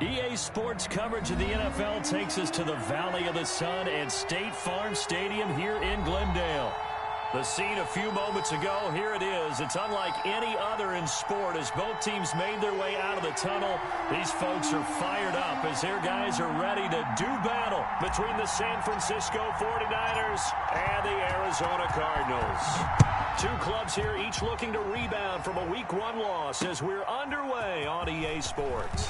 EA Sports coverage of the NFL takes us to the Valley of the Sun and State Farm Stadium here in Glendale. The scene a few moments ago, here it is. It's unlike any other in sport as both teams made their way out of the tunnel. These folks are fired up as their guys are ready to do battle between the San Francisco 49ers and the Arizona Cardinals. Two clubs here, each looking to rebound from a Week 1 loss as we're underway on EA Sports.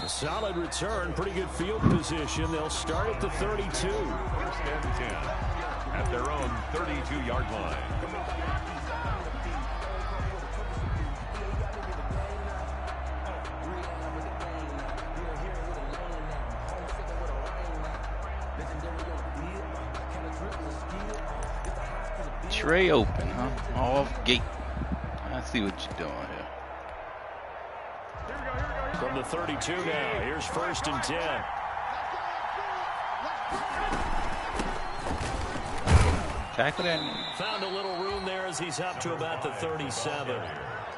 A solid return, pretty good field position. They'll start at the 32. First and 10 at their own 32-yard line. Tray open, huh? Off gate. I see what you're doing here. From the 32 now, here's first and 10. Tackle that. Found a little room there as he's up to about the 37.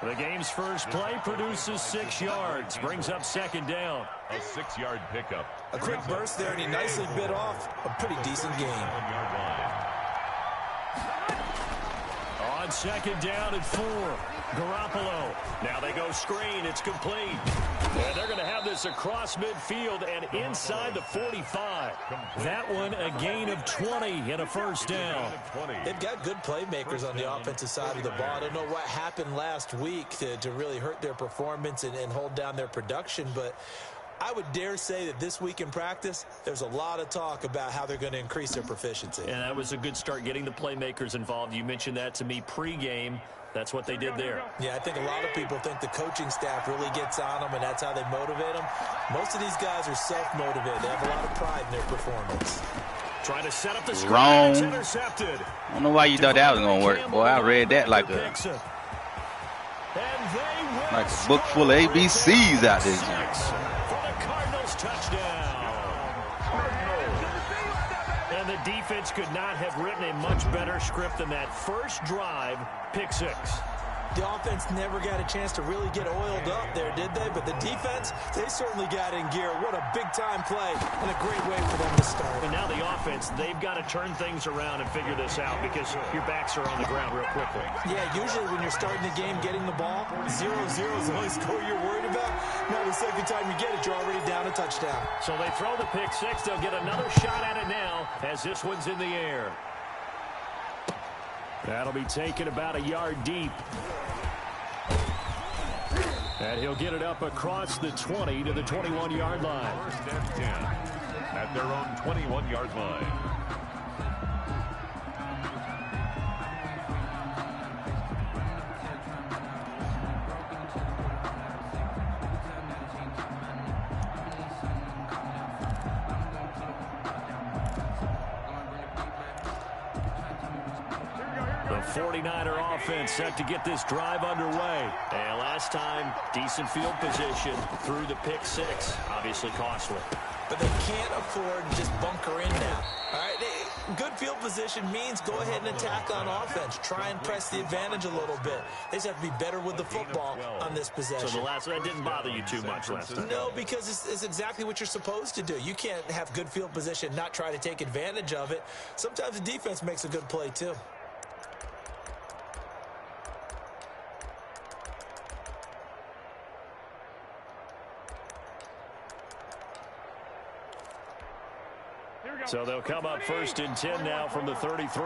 The game's first play produces 6 yards, brings up second down. A 6-yard pickup. A quick burst there, and he nicely bit off a pretty decent game. 1-yard line. On second down at 4. Garoppolo. Now they go screen. It's complete. And they're going to have this across midfield and inside the 45. That one a gain of 20 and a first down. They've got good playmakers on the offensive side of the ball. I don't know what happened last week to really hurt their performance and hold down their production, but I would dare say that this week in practice, there's a lot of talk about how they're going to increase their proficiency. And that was a good start getting the playmakers involved. You mentioned that to me pregame. That's what they did there. Yeah, I think a lot of people think the coaching staff really gets on them, and that's how they motivate them. Most of these guys are self-motivated. They have a lot of pride in their performance. Trying to set up the screen. Wrong. It's intercepted. I don't know why you thought that was going to work. Boy, I read that like a book full of ABCs out there. For the Cardinals touchdown. And the defense could not have written a much better script than that first drive, pick 6. The offense never got a chance to really get oiled up there, did they? But the defense, they certainly got in gear. What a big-time play and a great way for them to start. And now the offense, they've got to turn things around and figure this out because your backs are on the ground real quickly. Yeah, usually when you're starting the game getting the ball, 0-0 is the only score you're worried about. Now the second time you get it, you're already down a touchdown. So they throw the pick 6. They'll get another shot at it now as this one's in the air. That'll be taken about a yard deep. And he'll get it up across the 20 to the 21-yard line. First and 10 at their own 21-yard line. The 49er offense set to get this drive underway. And last time, decent field position through the pick 6. Obviously costly. But they can't afford to just bunker in now. All right, good field position means go ahead and attack on offense. Try and press the advantage a little bit. They just have to be better with the football on this possession. So the last that didn't bother you too much last time. No, because it's exactly what you're supposed to do. You can't have good field position, not try to take advantage of it. Sometimes the defense makes a good play too. So they'll come up first and 10 now from the 33.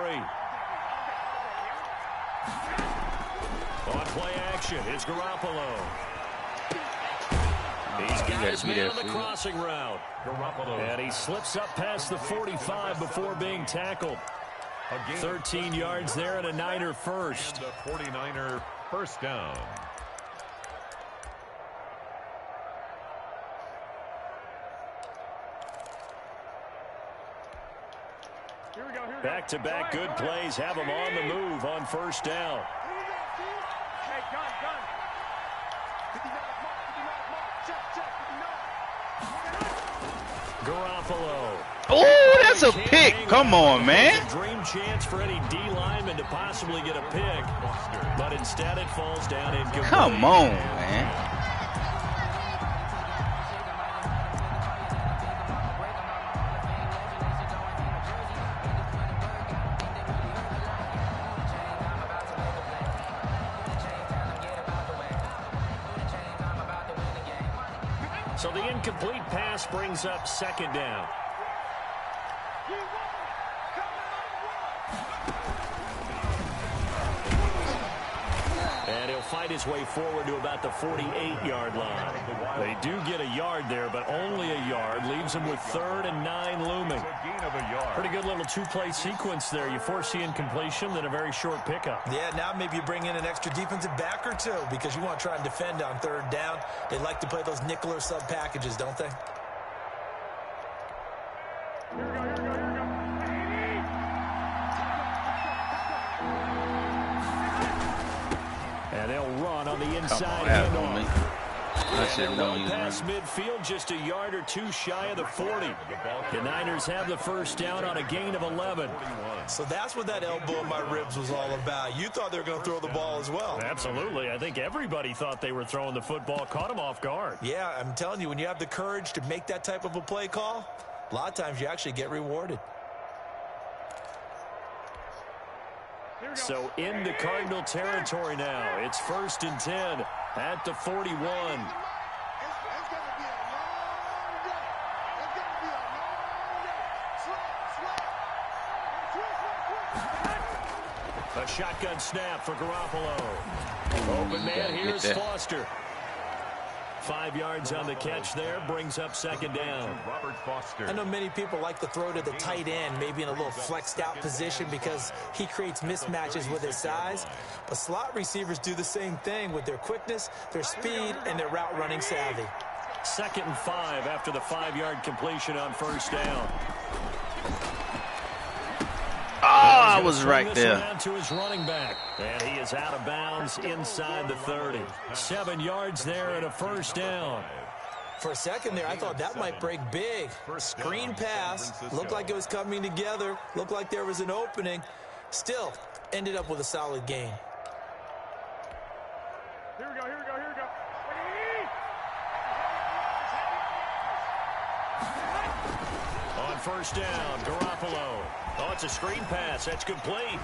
On play action, it's Garoppolo. He's got his man on the crossing route. And he slips up past the 45 before being tackled. 13 yards there and a Niner first. And the 49er first down. Back-to-back good plays have him on the move on first down. Garoppolo. Oh, that's a pick. Come on, man. A dream chance for any D lineman to possibly get a pick, but instead it falls down incomplete. Come on, man. So the incomplete pass brings up second down. And he'll fight his way forward to about the 48-yard line. They do get a yard there, but only a yard. Leaves them with 3rd and 9 looming. Pretty good little two-play sequence there. You force the incompletion, then a very short pickup. Yeah, now maybe you bring in an extra defensive back or two because you want to try and defend on 3rd down. They like to play those nickel or sub packages, don't they? And they'll run on the inside. I should have known he was past midfield, just a yard or two shy of the 40. The Niners have the first down on a gain of 11. So that's what that elbow in my ribs was all about. You thought they were going to throw the ball as well. Absolutely. I think everybody thought they were throwing the football, caught them off guard. Yeah, I'm telling you, when you have the courage to make that type of a play call, a lot of times you actually get rewarded. So into Cardinal territory now. It's 1st and 10 at the 41. A shotgun snap for Garoppolo. Open man, here's Foster. 5 yards on the catch there, brings up second down. I know many people like to throw to the tight end, maybe in a little flexed out position because he creates mismatches with his size. But slot receivers do the same thing with their quickness, their speed, and their route running savvy. 2nd and 5 after the 5-yard completion on 1st down. I was right there. To his running back, and he is out of bounds inside the 30. 7 yards there and a 1st down. For a second there, I thought that might break big. Screen pass, looked like it was coming together, looked like there was an opening. Still, ended up with a solid gain. Here we go. On 1st down, Garoppolo. Oh, it's a screen pass. That's complete.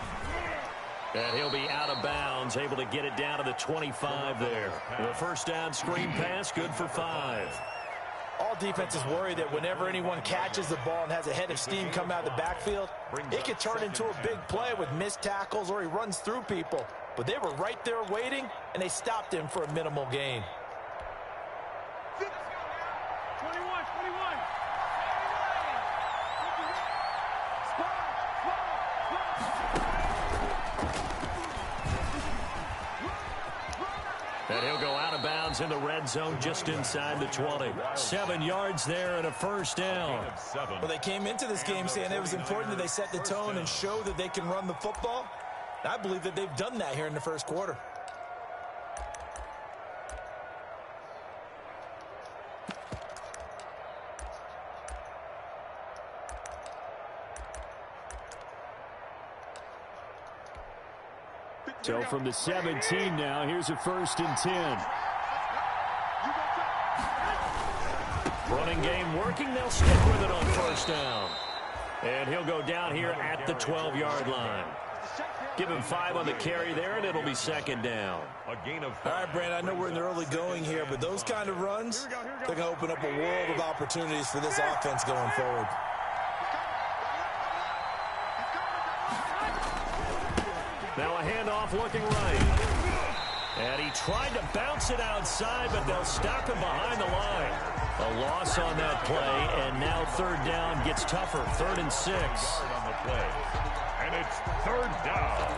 And he'll be out of bounds, able to get it down to the 25 there. The 1st down screen pass, good for 5. All defenses worry that whenever anyone catches the ball and has a head of steam come out of the backfield, it could turn into a big play with missed tackles or he runs through people. But they were right there waiting, and they stopped him for a minimal gain. 21. And he'll go out of bounds in the red zone just inside the 20. 7 yards there and a 1st down. Well, they came into this game saying it was important that they set the tone and show that they can run the football. I believe that they've done that here in the 1st quarter. So from the 17 now, here's a 1st and 10. Running game working. They'll stick with it on 1st down. And he'll go down here at the 12-yard line. Give him 5 on the carry there, and it'll be 2nd down. A gain of 5. All right, Brand, I know we're in the early going here, but those kind of runs, they're going to open up a world of opportunities for this offense going forward. Now a handoff looking right. And he tried to bounce it outside, but they'll stop him behind the line. A loss on that play, and now 3rd down gets tougher. 3rd and 6. On the play. And it's 3rd down.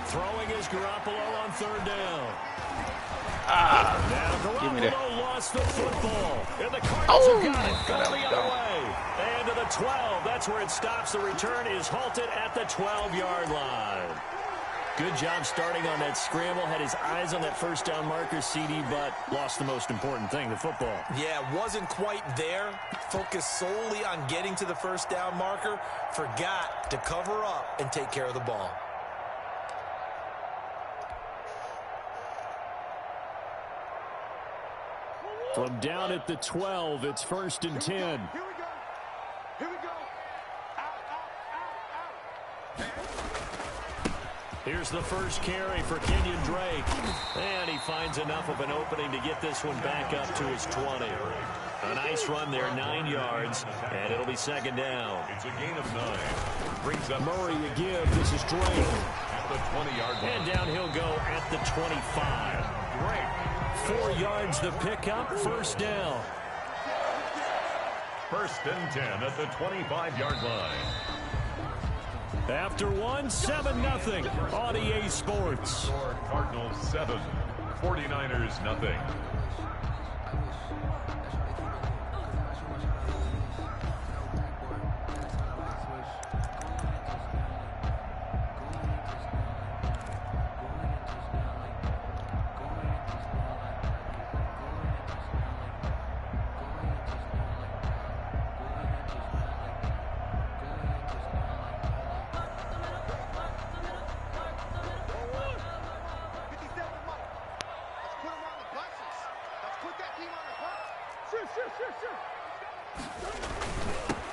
Throwing is Garoppolo on 3rd down. Give me that. Lost the football. And the Cardinals have got it. Go the other way. And to the 12. That's where it stops. The return is halted at the 12-yard line. Good job starting on that scramble. Had his eyes on that first down marker, CD, but lost the most important thing, the football. Yeah, wasn't quite there. Focused solely on getting to the first down marker. Forgot to cover up and take care of the ball. From down at the 12, it's 1st and 10. Here we go. Here we go. Out. Here's the first carry for Kenyon Drake. And he finds enough of an opening to get this one back up to his 20. A nice run there, 9 yards, and it'll be 2nd down. It's a gain of 9. Brings up Murray a give. This is Drake. at the 20-yard line. And down he'll go at the 25. Drake. 4 yards the pickup, 1st down. 1st and 10 at the 25-yard line. After one, 7-0 on EA Sports. Score Cardinals 7, 49ers nothing.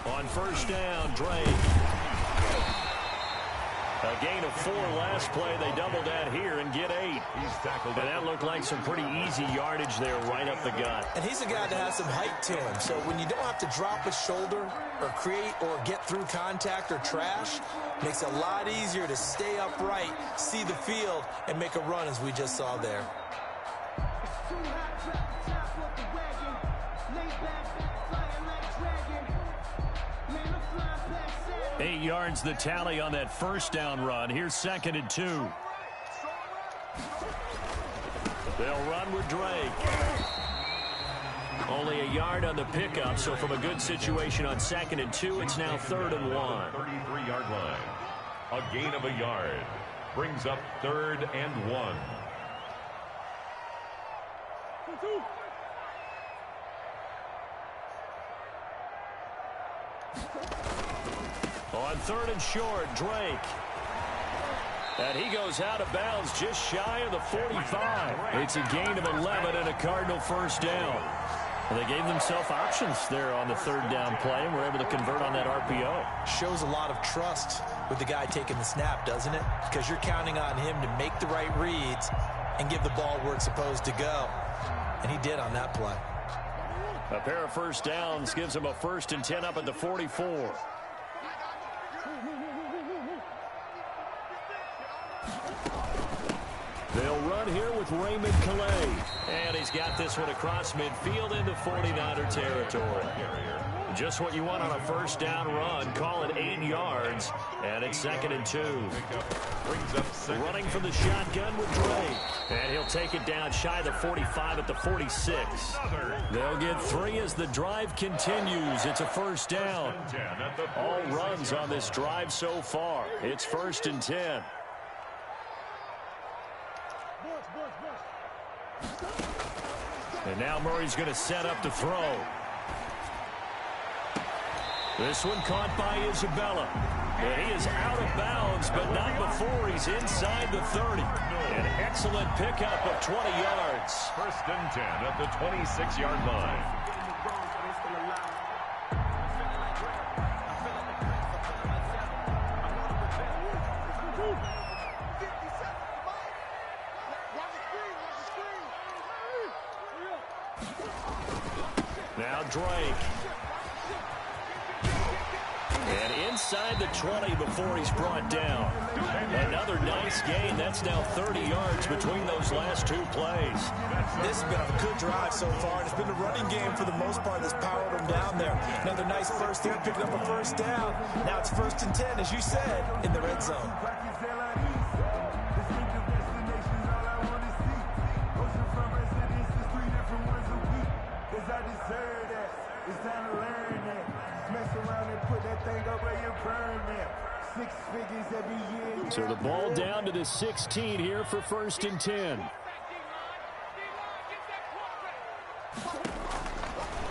On 1st down, Drake. A gain of 4 last play. They double that here and get 8. He's tackled. And that looked like some pretty easy yardage there right up the gut. And he's a guy that has some height to him. So when you don't have to drop a shoulder or create or get through contact or trash, makes it a lot easier to stay upright, see the field, and make a run as we just saw there. 8 yards the tally on that 1st down run. Here's 2nd and 2. They'll run with Drake. Only a yard on the pickup, so from a good situation on 2nd and 2, it's now 3rd and 1. 33-yard line. A gain of a yard. Brings up 3rd and 1. On 3rd and short, Drake. And he goes out of bounds just shy of the 45. It's a gain of 11 and a Cardinal 1st down. And they gave themselves options there on the 3rd down play and were able to convert on that RPO. Shows a lot of trust with the guy taking the snap, doesn't it? Because you're counting on him to make the right reads and give the ball where it's supposed to go. And he did on that play. A pair of 1st downs gives him a 1st and 10 up at the 44. They'll run here with Raymond Calais. And he's got this one across midfield into 49er territory. Just what you want on a 1st down run. Call it 8 yards. And it's 2nd and 2. Running from the shotgun with Drake. And he'll take it down shy of the 45 at the 46. They'll get 3 as the drive continues. It's a 1st down. All runs on this drive so far. It's 1st and 10. And now Murray's going to set up to throw. This one caught by Isabella. And he is out of bounds, but not before he's inside the 30. An excellent pickup of 20 yards. 1st and 10 at the 26-yard line. Now Drake. And inside the 20 before he's brought down. Another nice gain. That's now 30 yards between those last 2 plays. This has been a good drive so far. It's been the running game for the most part that's powered them down there. Another nice first down, picking up a 1st down. Now it's 1st and 10, as you said, in the red zone. So the ball down to the 16 here for 1st and 10.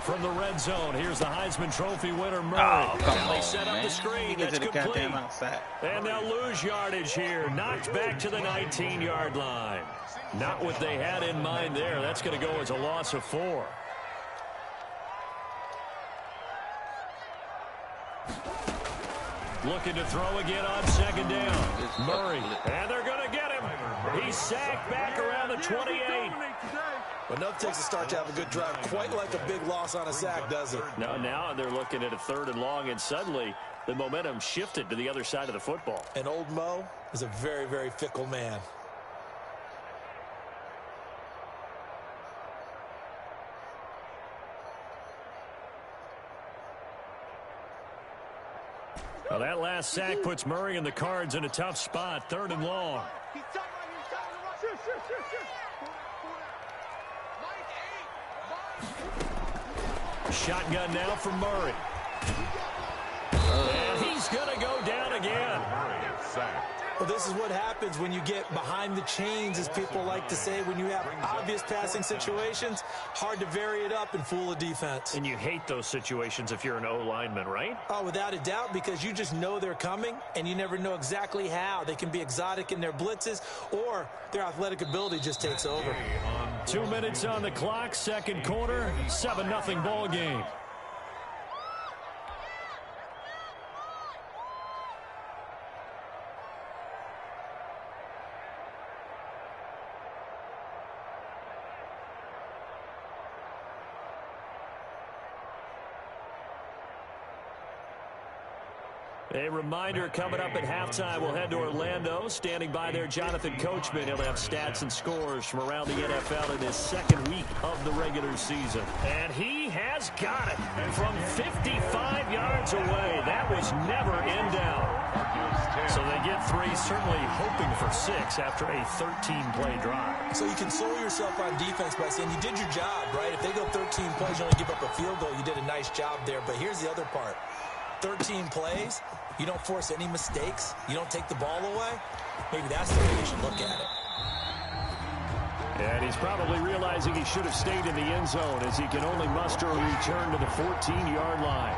From the red zone, here's the Heisman Trophy winner, Murray. Oh, come Now they on, set up man. the screen. Get That's to the complete. goddamn outside. And they'll lose yardage here. Knocked back to the 19-yard line. Not what they had in mind there. That's going to go as a loss of 4. Looking to throw again on 2nd down. Murray, and they're going to get him. He's sacked back around the 28. Enough takes to start to have a good drive. Quite like a big loss on a sack, does it? No, now they're looking at a 3rd and long, and suddenly the momentum shifted to the other side of the football. And old Mo is a very, very fickle man. Well, that last sack puts Murray and the Cards in a tough spot. 3rd and long. Shotgun now for Murray. And he's going to go down again. Well, this is what happens when you get behind the chains, as people like to say. When you have obvious passing situations, hard to vary it up and fool a defense. And you hate those situations if you're an O-lineman, right? Oh, without a doubt, because you just know they're coming, and you never know exactly how. They can be exotic in their blitzes, or their athletic ability just takes over. 2 minutes on the clock, 2nd quarter, 7-0 ball game. A reminder, coming up at halftime, we'll head to Orlando. Standing by there, Jonathan Coachman. He'll have stats and scores from around the NFL in his 2nd week of the regular season. And he has got it from 55 yards away. That was never in doubt. So they get 3, certainly hoping for 6 after a 13-play drive. So you console yourself on defense by saying you did your job, right? If they go 13 plays, you only give up a field goal, you did a nice job there. But here's the other part. 13 plays, you don't force any mistakes, you don't take the ball away. Maybe that's the way you should look at it. And he's probably realizing he should have stayed in the end zone as he can only muster a return to the 14-yard line.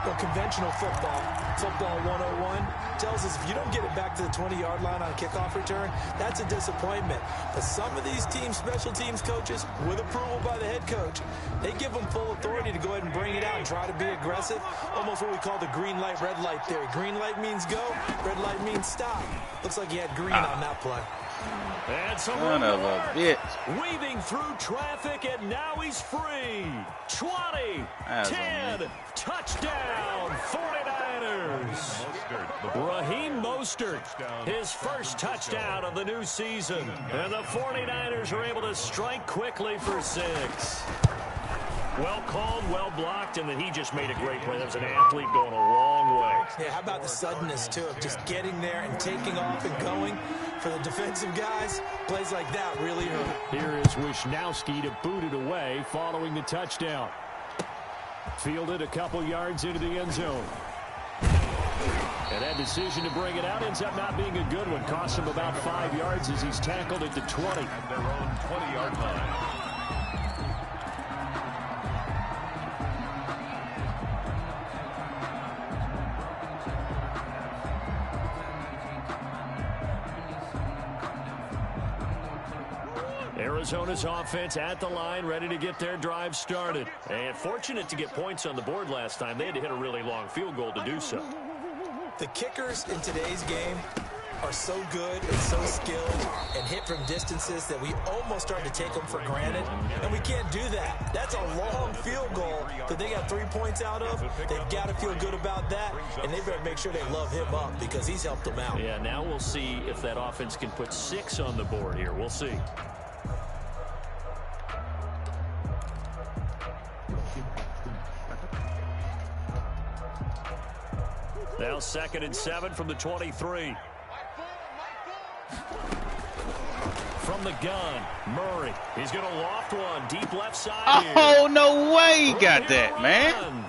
Well, conventional football 101, tells us if you don't get it back to the 20-yard line on a kickoff return, that's a disappointment. But some of these teams, special teams coaches, with approval by the head coach, they give them full authority to go ahead and bring it out and try to be aggressive. Almost what we call the green light, red light theory. Green light means go, red light means stop. Looks like he had green on that play. And some Son of a bitch. weaving through traffic, and now he's free. 20, 10, touchdown, 49ers. Raheem Mostert, his first touchdown of the new season. And the 49ers are able to strike quickly for 6. Well called, well blocked, and then he just made a great play. That was an athlete going a long way. Yeah, how about the suddenness, too, of just getting there and taking off and going? For the defensive guys, plays like that really hurt. Here is Wisnowski to boot it away following the touchdown. Fielded a couple yards into the end zone. And that decision to bring it out ends up not being a good one. Cost him about 5 yards as he's tackled at the 20. At their own 20-yard line. Arizona's offense at the line, ready to get their drive started. And fortunate to get points on the board last time. They had to hit a really long field goal to do so. The kickers in today's game are so good and so skilled and hit from distances that we almost start to take them for granted. And we can't do that. That's a long field goal that they got 3 points out of. They've got to feel good about that. And they better make sure they love him up because he's helped them out. Yeah, now we'll see if that offense can put 6 on the board here. We'll see. Now 2nd and 7 from the 23. From the gun, Murray. He's going to loft one deep left side here. Oh, no way he got that, man.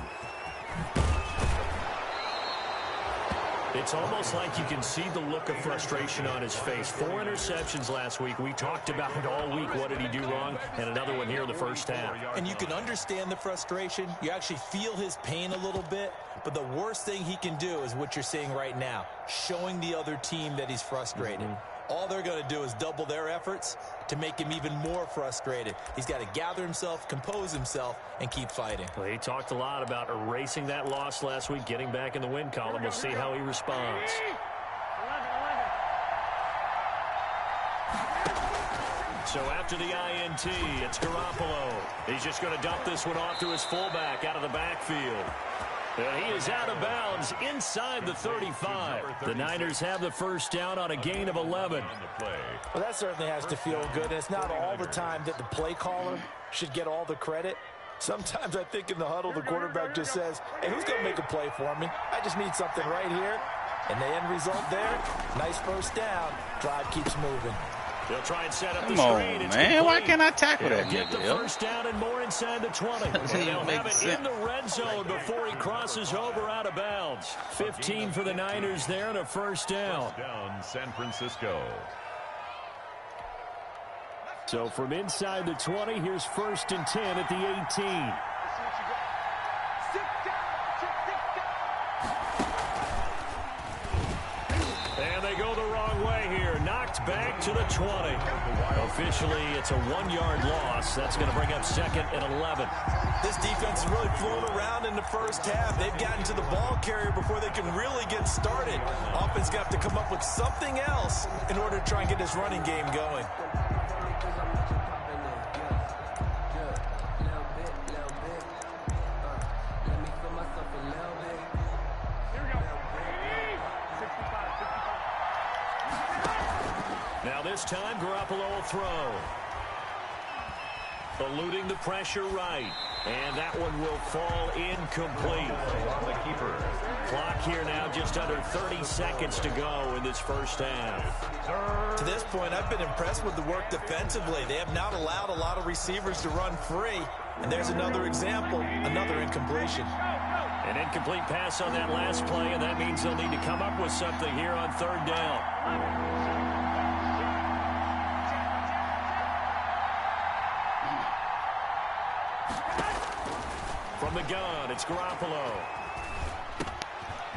It's almost like you can see the look of frustration on his face. 4 interceptions last week. We talked about it all week. What did he do wrong? And another one here in the first half. And you can understand the frustration. You actually feel his pain a little bit. But the worst thing he can do is what you're seeing right now, showing the other team that he's frustrated. All they're going to do is double their efforts to make him even more frustrated. He's got to gather himself, compose himself, and keep fighting. Well, he talked a lot about erasing that loss last week, getting back in the win column. We'll see how he responds. So after the INT, it's Garoppolo. He's just going to dump this one off to his fullback out of the backfield. And he is out of bounds inside the 35. The Niners have the first down on a gain of 11. Well, that certainly has to feel good. And it's not all the time that the play caller should get all the credit. Sometimes I think in the huddle, the quarterback just says, hey, who's going to make a play for me? I just need something right here. And the end result there, nice first down. Drive keeps moving. They'll try and set up the Come screen. on, It's man. complete. Why can't I tackle that Get the nigga? first down and more inside the 20. And Doesn't they'll even make have it sense. in the red zone before he crosses over out of bounds. 15 for the Niners there and a first down. First down, San Francisco. So from inside the 20, here's 1st and 10 at the 18. And they go the wrong way here. Knocked back to the 20. Officially, it's a 1-yard loss. That's going to bring up 2nd and 11. This defense is really flown around in the first half. They've gotten to the ball carrier before they can really get started. Offense got to come up with something else in order to try and get this running game going. Now this time, Garoppolo will throw. Eluding the pressure right. And that one will fall incomplete. On the keeper. Clock here now, just under 30 seconds to go in this first half. To this point, I've been impressed with the work defensively. They have not allowed a lot of receivers to run free. And there's another example, another incompletion. An incomplete pass on that last play, and that means they'll need to come up with something here on 3rd down. From the gun, it's Garoppolo.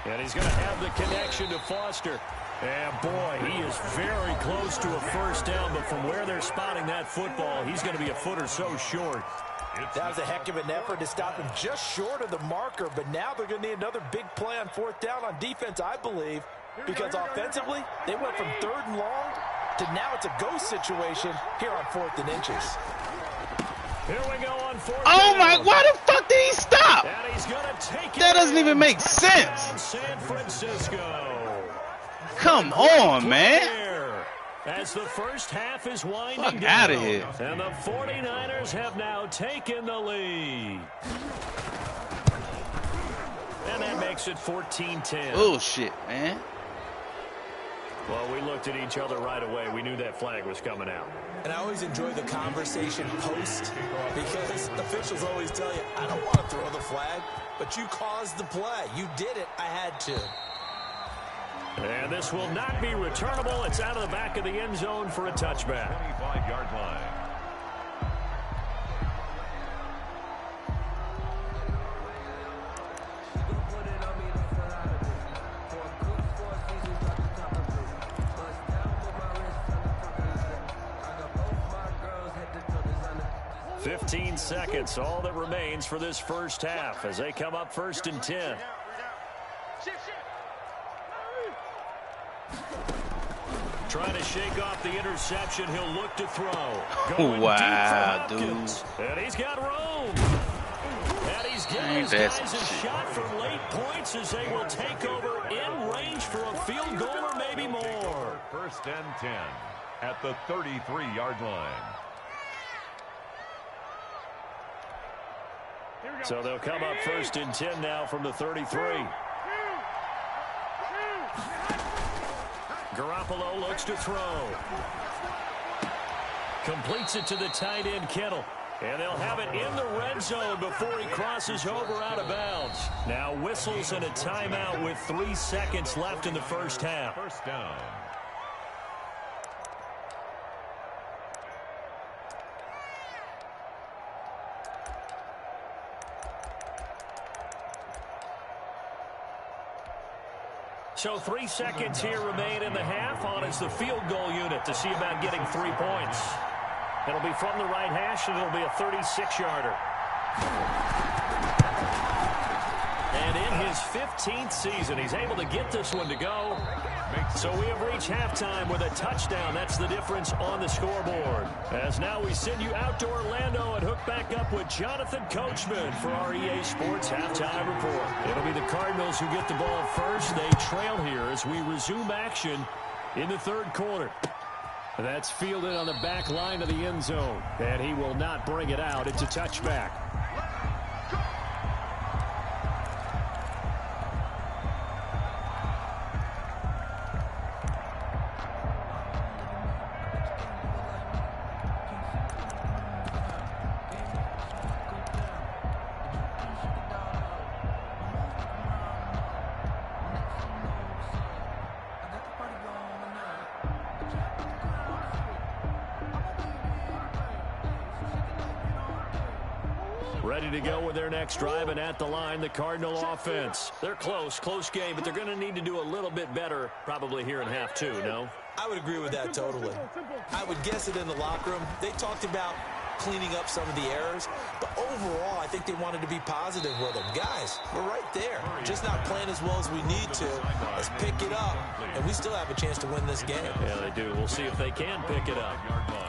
And he's going to have the connection to Foster. And, boy, he is very close to a first down, but from where they're spotting that football, he's going to be a foot or so short. That was a heck of an effort to stop him just short of the marker, but now they're going to need another big play on 4th down on defense, I believe, because offensively, they went from 3rd and long to now it's a ghost situation here on 4th and inches. Here we go on 4th Oh down. my! Why the fuck did he stop? And he's going to take it. That doesn't even in. make sense. San Francisco. Come on, man. Here, as the first half is winding Fuck down. outta here. And the 49ers have now taken the lead. And that makes it 14-10. Bullshit, man. Well, we looked at each other right away. We knew that flag was coming out. And I always enjoy the conversation post because officials always tell you, I don't want to throw the flag, but you caused the play. You did it. I had to. And this will not be returnable. It's out of the back of the end zone for a touchback. 25-yard line. Fifteen seconds, all that remains for this first half as they come up 1st and 10. Trying to shake off the interception. He'll look to throw. Going Wow, deep for Hopkins. And he's got room. And he's giving his That's guys a shit. shot for late points as they will take over in range for a field goal or maybe more. 1st and 10 at the 33-yard line. So they'll come up 1st and 10 now from the 33. Garoppolo looks to throw. Completes it to the tight end, Kittle. And they'll have it in the red zone before he crosses over out of bounds. Now whistles and a timeout with 3 seconds left in the first half. First down. So 3 seconds here remain in the half. On is the field goal unit to see about getting 3 points. It'll be from the right hash, and it'll be a 36-yarder. And in his 15th season, he's able to get this one to go. So we have reached halftime with a touchdown. That's the difference on the scoreboard. As now we send you out to Orlando and hook back up with Jonathan Coachman for our EA Sports Halftime Report. It'll be the Cardinals who get the ball first. They trail here as we resume action in the third quarter. That's fielded on the back line of the end zone. And he will not bring it out. It's a touchback. Ready to go with their next drive, and at the line, the Cardinal offense. They're close game, but they're going to need to do a little bit better probably here in half two, no? I would agree with that totally. I would guess it in the locker room. They talked about cleaning up some of the errors, but overall, I think they wanted to be positive with them. Guys, we're right there. Just not playing as well as we need to. Let's pick it up, and we still have a chance to win this game. Yeah, they do. We'll see if they can pick it up.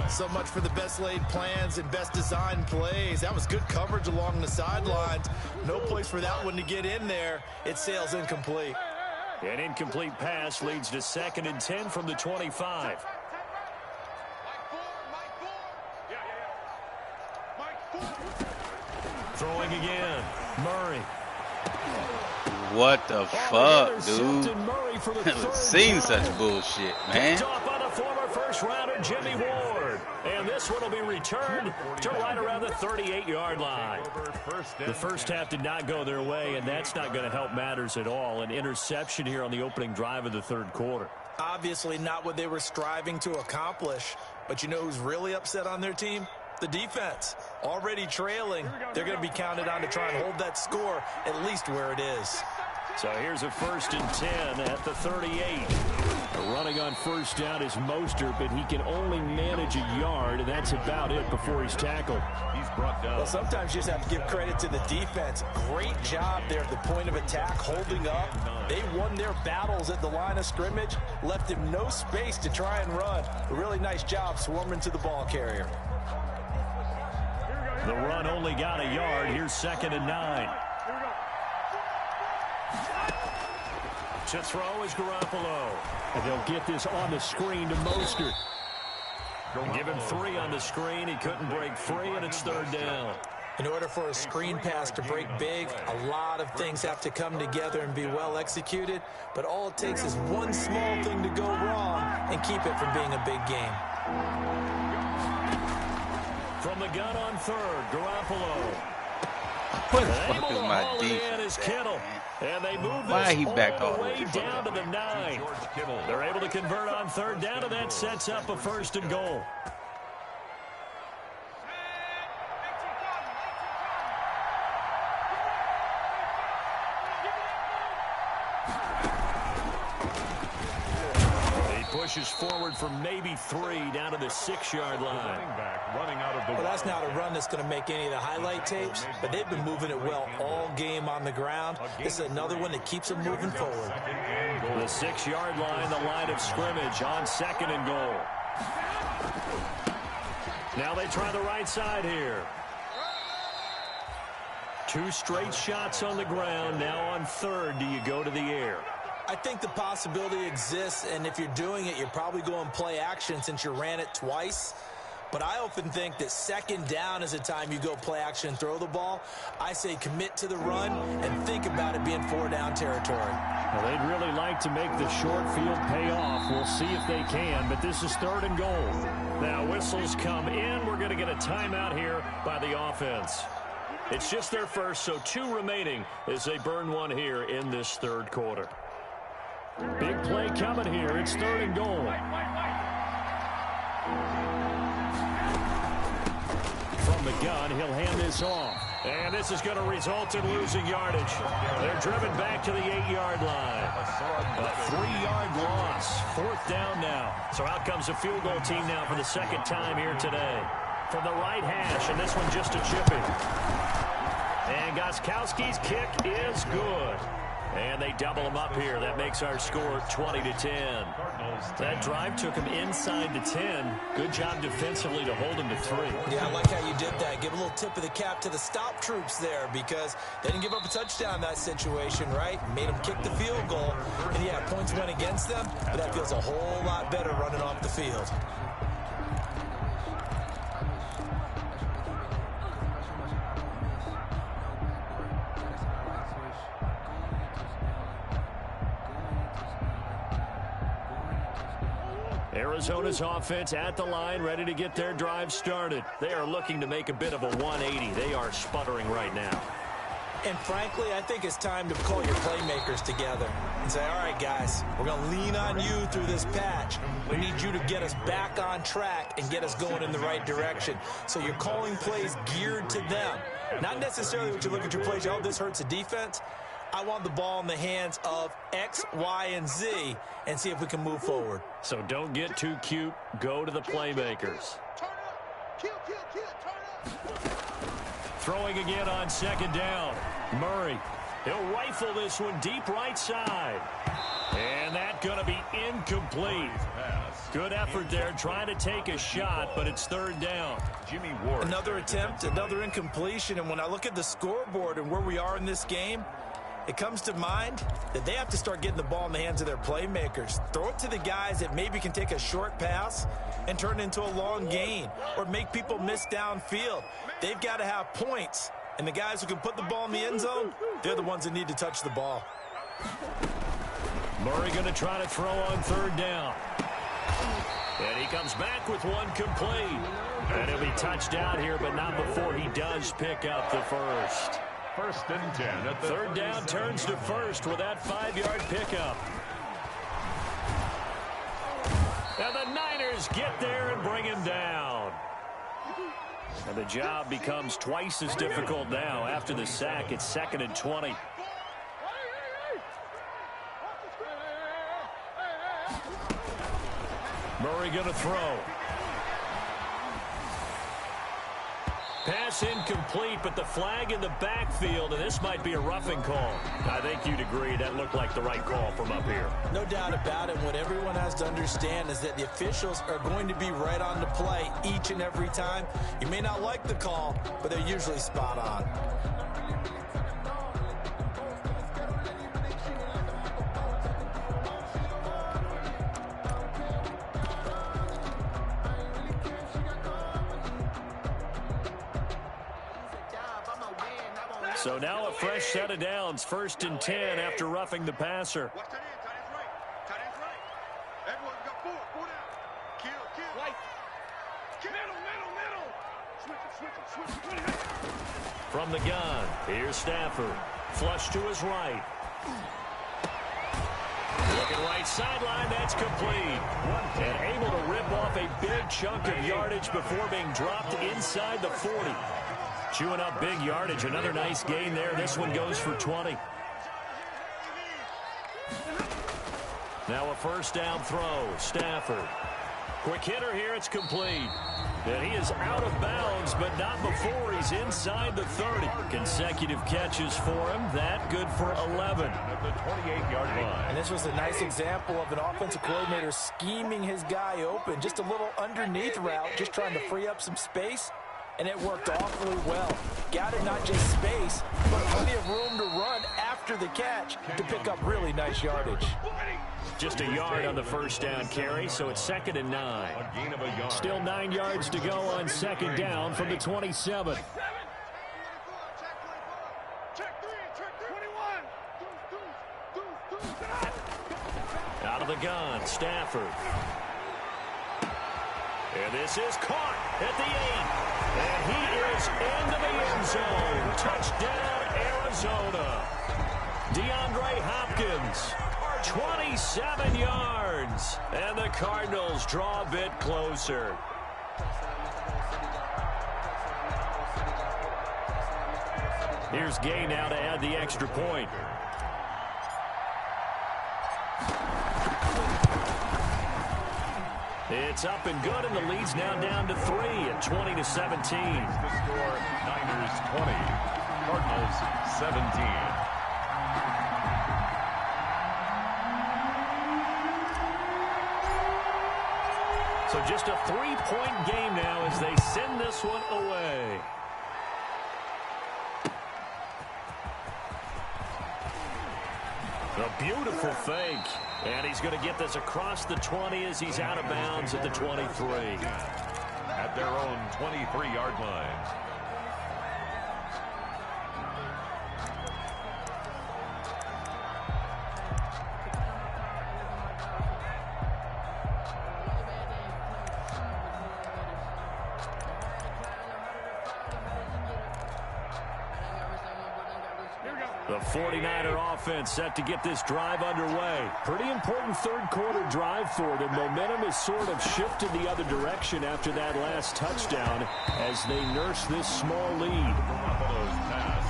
So much for the best laid plans and best design plays. That was good coverage along the sidelines. No place for that one to get in there. It sails incomplete. An incomplete pass leads to 2nd and 10 from the 25. Throwing again. Murray. What the fuck, dude? Haven't seen such bullshit, man. Picked off by the former first-rounder Jimmy Ward. And this one will be returned to right around the 38-yard line. The first half did not go their way, and that's not going to help matters at all. An interception here on the opening drive of the third quarter. Obviously not what they were striving to accomplish. But you know who's really upset on their team? The defense. Already trailing. They're going to be counted on to try and hold that score at least where it is. So here's a 1st and 10 at the 38. Running on first down is Mostert, but he can only manage a yard, and that's about it before he's tackled. He's brought down. Well, sometimes you just have to give credit to the defense. Great job there at the point of attack, holding up. They won their battles at the line of scrimmage, left him no space to try and run. A really nice job swarming to the ball carrier. The run only got a yard. Here's 2nd and 9. To throw is Garoppolo. And they'll get this on the screen to Mostert. Give him 3 on the screen. He couldn't break free, and it's 3rd down. In order for a screen pass to break big, a lot of things have to come together and be well executed. But all it takes is one small thing to go wrong and keep it from being a big game. From the gun on 3rd, Garoppolo. What the fuck is my defense? defense? And they move this Why he backed all all the way the way down to the 9. They're able to convert on 3rd down, and that sets up a 1st and goal. Pushes forward for maybe 3 down to the 6-yard line. Well, that's not a run that's going to make any of the highlight tapes, but they've been moving it well all game on the ground. This is another one that keeps them moving forward. The 6-yard line, the line of scrimmage on 2nd and goal. Now they try the right side here. 2 straight shots on the ground. Now on 3rd, do you go to the air? I think the possibility exists, and if you're doing it, you're probably going play action since you ran it twice. But I often think that second down is a time you go play action and throw the ball. I say commit to the run and think about it being 4-down territory. Well, they'd really like to make the short field pay off. We'll see if they can, but this is 3rd and goal. Now whistles come in. We're going to get a timeout here by the offense. It's just their first, so 2 remaining as they burn one here in this 3rd quarter. Big play coming here. It's 3rd and goal. From the gun, he'll hand this off. And this is going to result in losing yardage. They're driven back to the 8-yard line. A 3-yard loss. 4th down now. So out comes the field goal team now for the 2nd time here today. From the right hash, and this one just a chipping. And Gostkowski's kick is good. And they double him up here. That makes our score 20-10. That drive took him inside the 10. Good job defensively to hold him to 3. Yeah, I like how you did that. Give a little tip of the cap to the stop troops there because they didn't give up a touchdown in that situation, right? Made them kick the field goal. And, yeah, points went against them, but that feels a whole lot better running off the field. Arizona's offense at the line, ready to get their drive started. They are looking to make a bit of a 180. They are sputtering right now. And frankly, I think it's time to call your playmakers together and say, all right, guys, we're going to lean on you through this patch. We need you to get us back on track and get us going in the right direction. So you're calling plays geared to them. Not necessarily what you look at your plays, oh, this hurts the defense. I want the ball in the hands of X, Y, and Z and see if we can move forward. So don't get too cute. Go to the playmakers. Throwing again on 2nd down. Murray. He'll rifle this one deep right side. And that's going to be incomplete. Good effort there trying to take a shot, but it's 3rd down. Jimmy Ward. Another attempt, another incompletion. And when I look at the scoreboard and where we are in this game, it comes to mind that they have to start getting the ball in the hands of their playmakers. Throw it to the guys that maybe can take a short pass and turn it into a long gain or make people miss downfield. They've got to have points. And the guys who can put the ball in the end zone, they're the ones that need to touch the ball. Murray going to try to throw on 3rd down. And he comes back with one complete. And he'll be touched down here, but not before he does pick up the first. 1st and 10. At the 3rd down turns to 1st with that 5-yard pickup. Now the Niners get there and bring him down. And the job becomes twice as difficult now. After the sack, it's 2nd and 20. Murray going to throw. Pass incomplete, but the flag in the backfield, and this might be a roughing call. I think you'd agree that looked like the right call from up here. No doubt about it. What everyone has to understand is that the officials are going to be right on the play each and every time. You may not like the call, but they're usually spot on. So now a fresh set of downs, 1st and 10 after roughing the passer. Watch that end, tight end's right. Everyone got 4 down. Kill. Right. Middle. Switch it. From the gun, here's Stafford. Flush to his right. Looking right sideline, that's complete. And able to rip off a big chunk of yardage before being dropped inside the 40. Chewing up big yardage. Another nice gain there. This one goes for 20. Now a 1st down throw. Stafford. Quick hitter here. It's complete. And he is out of bounds, but not before he's inside the 30. Consecutive catches for him. That good for 11. At the 28-yard line. And this was a nice example of an offensive coordinator scheming his guy open. Just a little underneath route, just trying to free up some space. And it worked awfully well. Got him not just space, but plenty of room to run after the catch to pick up really nice yardage. Just a yard on the first down carry, so it's 2nd and 9. A gain of a yard. Still 9 yards to go on 2nd down from the 27. Out of the gun, Stafford. And this is caught at the 8. And he is into the end zone. Touchdown, Arizona. DeAndre Hopkins, 27 yards. And the Cardinals draw a bit closer. Here's Gay now to add the extra point. It's up and good, and the lead's now down to 3 at 20-17. The score, Niners 20, Cardinals 17. So just a 3-point game now as they send this one away. A beautiful fake. And he's going to get this across the 20 as he's out of bounds at the 23. At their own 23-yard line. The 49er offense set to get this drive underway. Pretty important third-quarter drive for them. Momentum has sort of shifted the other direction after that last touchdown as they nurse this small lead. Garoppolo's pass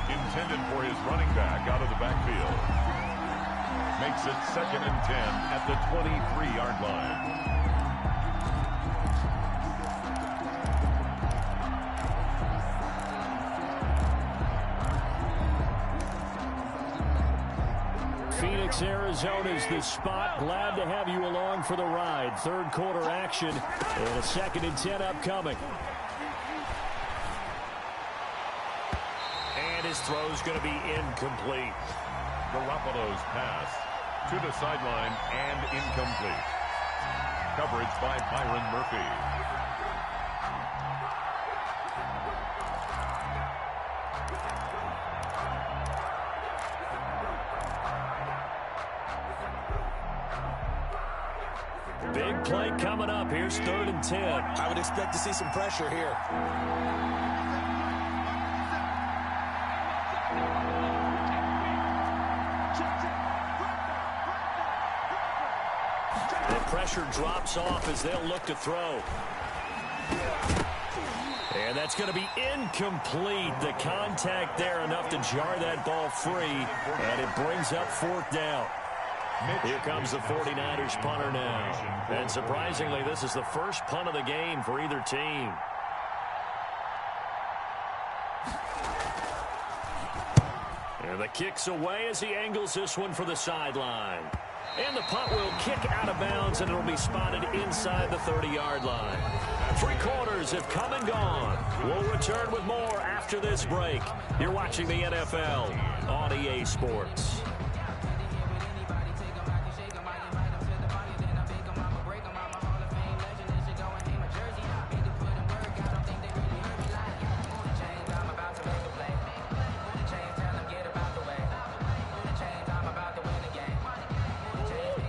intended for his running back out of the backfield. Makes it 2nd and 10 at the 23-yard line. Phoenix, Arizona's the spot. Glad to have you along for the ride. Third quarter action and a 2nd and 10 upcoming. And his throw's going to be incomplete. Garoppolo's pass to the sideline and incomplete. Coverage by Byron Murphy. Big play coming up. Here's 3rd and 10. I would expect to see some pressure here. The pressure drops off as they'll look to throw. And that's going to be incomplete. The contact there enough to jar that ball free. And it brings up 4th down. Here comes the 49ers punter now. And surprisingly, this is the first punt of the game for either team. And the kick's away as he angles this one for the sideline. And the punt will kick out of bounds, and it'll be spotted inside the 30-yard line. 3 quarters have come and gone. We'll return with more after this break. You're watching the NFL on EA Sports.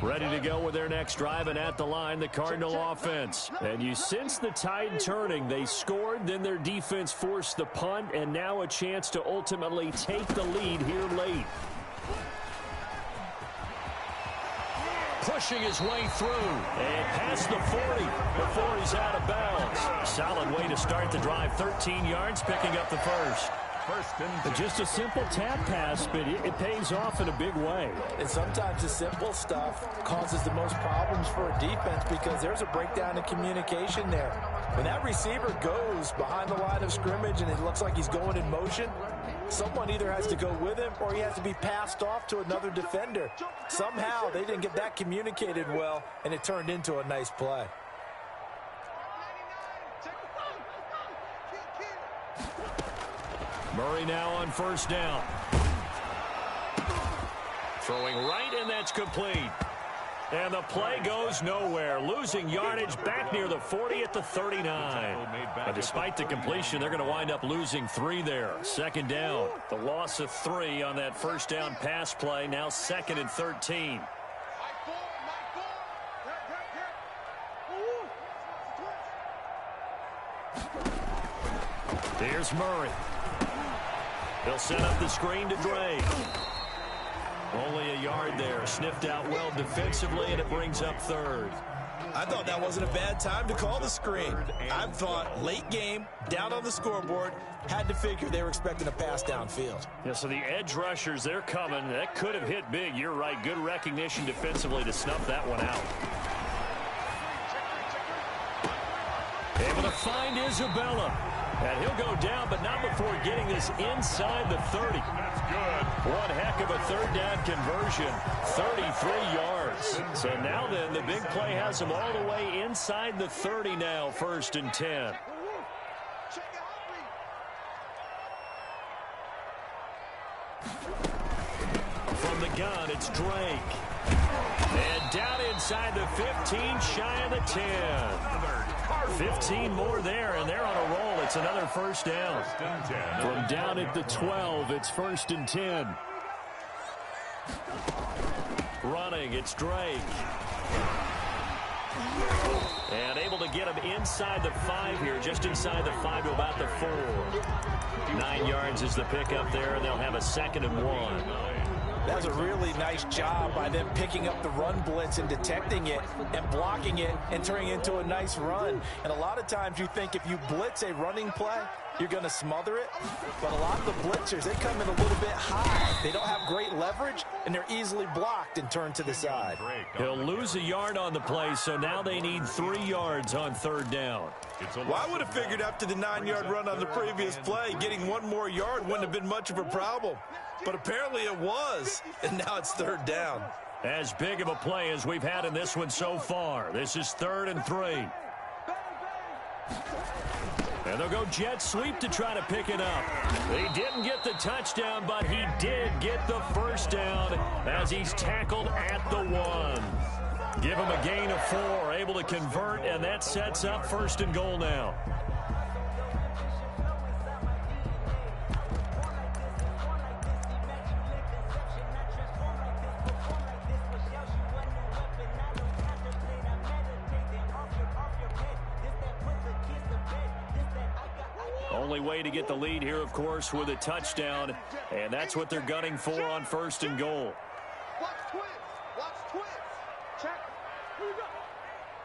Ready to go with their next drive, and at the line, the Cardinal offense. And you sense the tide turning. They scored, then their defense forced the punt, and now a chance to ultimately take the lead here late. Pushing his way through, and past the 40 before he's out of bounds. Solid way to start the drive, 13 yards, picking up the first. Just a simple tap pass, but it pays off in a big way. And sometimes the simple stuff causes the most problems for a defense because there's a breakdown in communication there. When that receiver goes behind the line of scrimmage and it looks like he's going in motion, someone either has to go with him or he has to be passed off to another defender. Somehow they didn't get that communicated well, and it turned into a nice play. Murray now on first down. Throwing right, and that's complete. And the play goes nowhere. Losing yardage back near the 40 at the 39. But despite the completion, they're going to wind up losing 3 there. Second down. The loss of 3 on that first down pass play. Now 2nd and 13. Here's Murray. He'll set up the screen to Drake. Only a yard there. Sniffed out well defensively, and it brings up 3rd. I thought that wasn't a bad time to call the screen. I thought late game, down on the scoreboard, had to figure they were expecting a pass downfield. Yeah, so the edge rushers, they're coming. That could have hit big. You're right. Good recognition defensively to snuff that one out. Able to find Isabella. And he'll go down, but not before getting this inside the 30. That's good. One heck of a 3rd down conversion. 33 yards. So now then, the big play has them all the way inside the 30 now, 1st and 10. From the gun, it's Drake. And down inside the 15, shy of the 10. 15 more there, and they're on a roll. It's another 1st down. From down at the 12, it's 1st and 10. Running, it's Drake. And able to get him inside the 5 here, just inside the 5 to about the 4. 9 yards is the pickup there, and they'll have a 2nd and 1. That was a really nice job by them picking up the run blitz and detecting it and blocking it and turning it into a nice run. And a lot of times you think if you blitz a running play, you're going to smother it. But a lot of the blitzers, they come in a little bit high. They don't have great leverage, and they're easily blocked and turned to the side. He'll lose a yard on the play, so now they need 3 yards on 3rd down. Well, I would have figured after the 9-yard run on the previous play, getting 1 more yard wouldn't have been much of a problem. But apparently it was, and now it's 3rd down. As big of a play as we've had in this one so far. This is 3rd and 3. And they'll go jet sweep to try to pick it up. He didn't get the touchdown, but he did get the 1st down as he's tackled at the 1. Give him a gain of 4, able to convert, and that sets up 1st and goal now. Only way to get the lead here, of course, with a touchdown, and that's what they're gunning for on 1st and goal. Watch twist. Watch twist. Check. Here we go.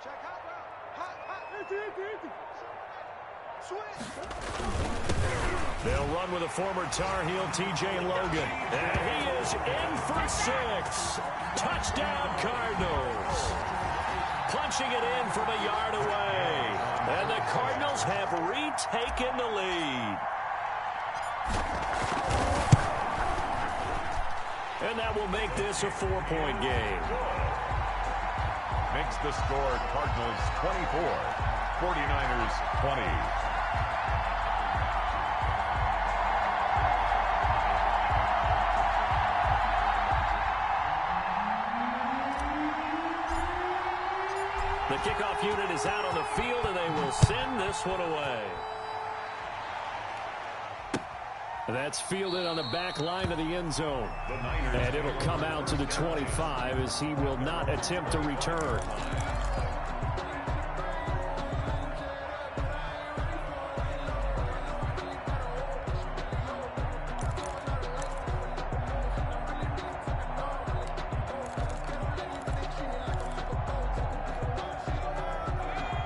Check hot route. Hot. Empty. Switch. They'll run with a former Tar Heel, T.J. Logan. And he is in for 6. Touchdown, Cardinals. Punching it in from a yard away. And the Cardinals have retaken the lead. And that will make this a 4-point game. Makes the score Cardinals 24, 49ers 20. The kickoff unit is out on the field, and they will send this one away. That's fielded on the back line of the end zone. And it'll come out to the 25 as he will not attempt to return.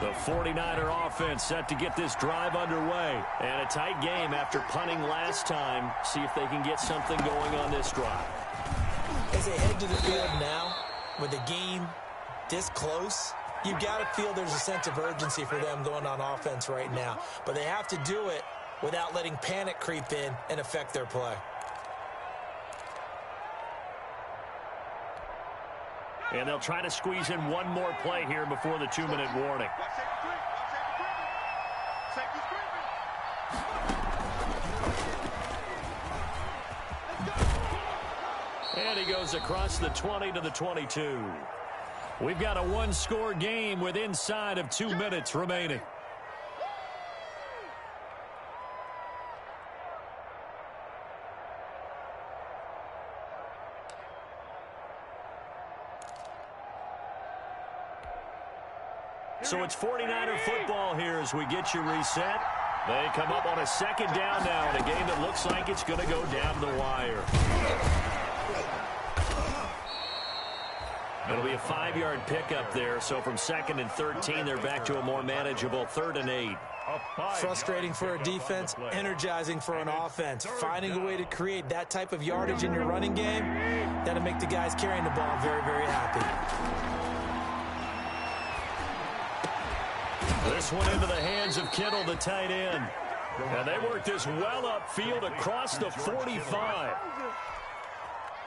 The 49er offense set to get this drive underway. And a tight game after punting last time. See if they can get something going on this drive. As they head to the field now, with the game this close, you've got to feel there's a sense of urgency for them going on offense right now. But they have to do it without letting panic creep in and affect their play. And they'll try to squeeze in one more play here before the 2-minute warning. And he goes across the 20 to the 22. We've got a one-score game with inside of 2 minutes remaining. So it's 49er football here as we get you reset. They come up on a second down now in a game that looks like it's going to go down the wire. It'll be a 5-yard pickup there. So from 2nd and 13, they're back to a more manageable 3rd and 8. Frustrating for a defense, energizing for an offense. Finding a way to create that type of yardage in your running game, that'll make the guys carrying the ball very, very happy. This one into the hands of Kittle, the tight end. And they work this well upfield across the 45.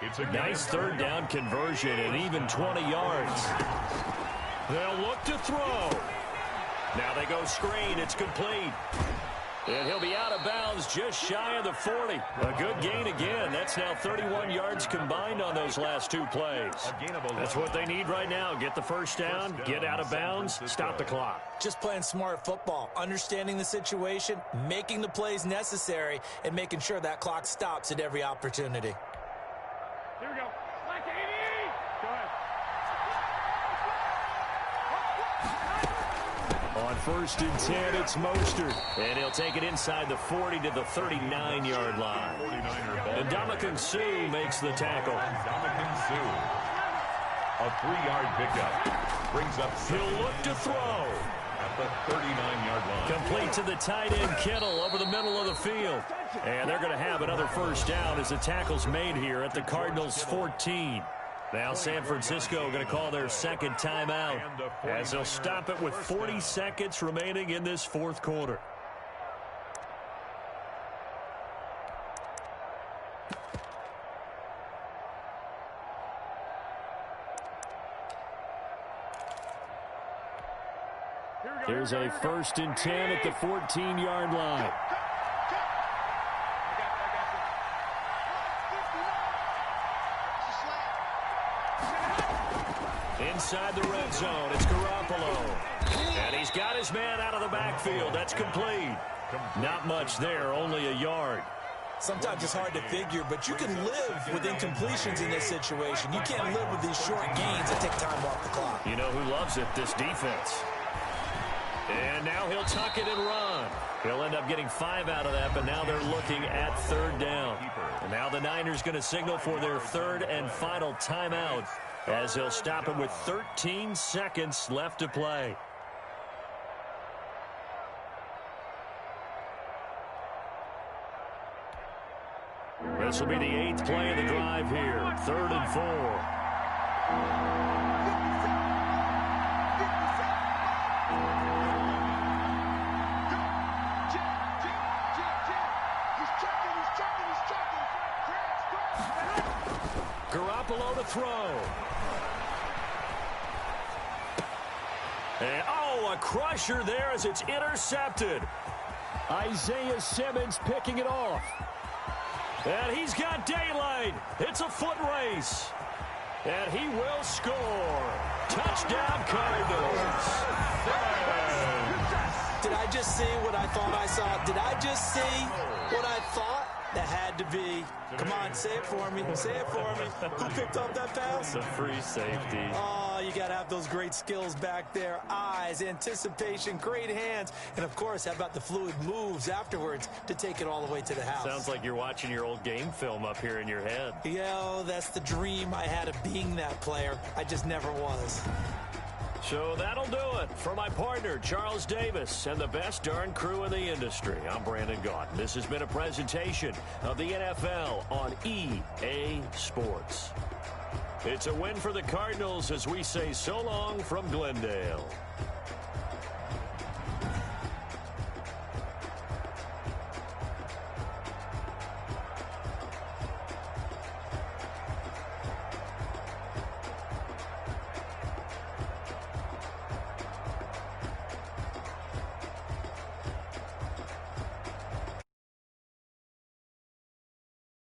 It's a nice 3rd down conversion and even 20 yards. They'll look to throw. Now they go screen. It's complete. And he'll be out of bounds just shy of the 40. A good gain again. That's now 31 yards combined on those last 2 plays. That's what they need right now. Get the first down, get out of bounds, stop the clock. Just playing smart football, understanding the situation, making the plays necessary, and making sure that clock stops at every opportunity. Here we go. Like 80. Go ahead. On 1st and 10, it's Mostert. And he'll take it inside the 40 to the 39-yard line. And Ndamukong Suh makes the tackle. Ndamukong Suh. A 3-yard pickup. Brings up. He'll look to throw. At the 39-yard line. Complete to the tight end, Kittle, over the middle of the field. And they're going to have another first down as the tackle's made here at the Cardinals' 14. Now San Francisco going to call their second timeout as they'll stop it with 40 seconds remaining in this 4th quarter. There's a 1st and 10 at the 14-yard line. Inside the red zone, it's Garoppolo. And he's got his man out of the backfield. That's complete. Not much there, only a yard. Sometimes it's hard to figure, but you can live with incompletions in this situation. You can't live with these short gains that take time off the clock. You know who loves it? This defense. And now he'll tuck it and run. He'll end up getting 5 out of that, but now they're looking at 3rd down. And now the Niners going to signal for their 3rd and final timeout as they'll stop it with 13 seconds left to play. This will be the 8th play of the drive here. 3rd and 4. Garoppolo to throw. And, a crusher there as it's intercepted. Isaiah Simmons picking it off. And he's got daylight. It's a foot race. And he will score. Touchdown, Cardinals. Did I just see what I thought I saw? Did I just see what I thought? That had to be. Come on, say it for me. Say it for me. Who picked up that pass? It's a free safety. Oh, you got to have those great skills back there. Eyes, anticipation, great hands. And, of course, how about the fluid moves afterwards to take it all the way to the house? Sounds like you're watching your old game film up here in your head. Yeah, that's the dream I had of being that player. I just never was. So that'll do it for my partner, Charles Davis, and the best darn crew in the industry. I'm Brandon Gaunt. This has been a presentation of the NFL on EA Sports. It's a win for the Cardinals as we say so long from Glendale.